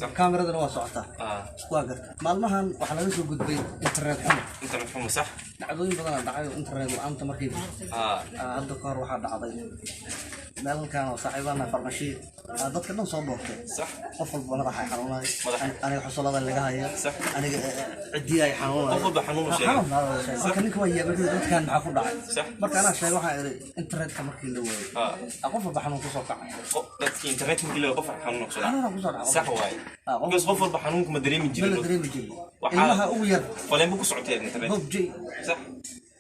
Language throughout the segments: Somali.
كاميرا ذا واسعتها واقر مالمهن وحنا نسوي قد بيت انترنت حمر انترنت حمر صح دعوين بدل دعوين انترنت وانت مركب هذا كار واحد عضي مالن كانوا صاحبنا فرمشي dadka dhan soo doortay صح qof walba madaxa xanuunay aniga xusulada laga hayo aniga cidii ay xanuunay qof walba xanuun u sheegay marka ninka waa yaabay dadkan maxaa ku dhacay marka ana sheegay waxa ay internetka markii la waayay qof walba xanuun ku soo kacay dadkii internet markii la qof xanuun ku soo dhacay صح waay qof walba xanuunka ma dareemi jirin waxa ugu yar wala ku socotay internet صح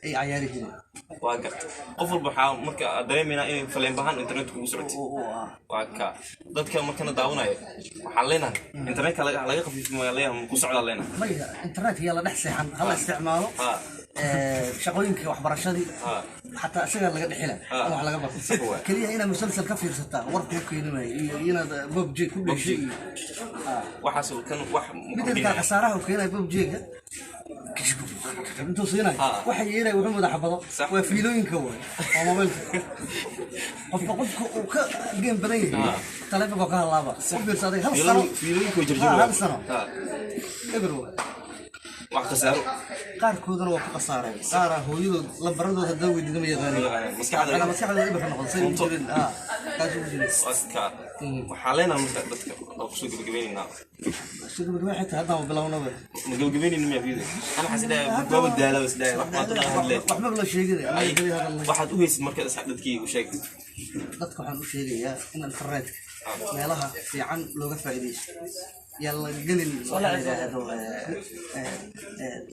ay ciyaari jireen waa gartay qof walba waxa marka dareemayna in faleen bahan internet ku socotay waa ka dadka markana daawanaya waxa leenahay internet laga qafiifin ma leeyahay ku socda leenahay ma internet yaa la dhaxseexan hal isticmaalo shaqooyinka waxbarashadii حتى أشياء اللي قد حلا أو على قبل كليه هنا مسلسل كفير ستة ورك ممكن هنا بوب جي كل شيء وحصل كان واحد بدل كان خسارة وكنا بوب جي انتو صينا واحد يلا وحمد حفظه وفيلوين كون وما بلت قف وك جيم بنين تلفك وكان لابا كفير صديق هل صار فيلوين كوجرجوا هل صار إبرو wax khasaaro qaar koodana waa ku qasaaray qaar hooyadu la baradooda dawi digama yaqaan maskaxda ibar noqday jirin kaas u jirin aska waxa leena marka dadka oo ku soo gabagabeynaa sidoo waxay tahay hadda bilaawnaba ma gabagabeynina ma fiido ana xasidaa goob daalo isdaa wax ma la sheegay waxaad u haysid marka dadkii u sheegay dadka waxaan u sheegayaa in internetka meelaha fiican looga faa'iideysto يلا قليل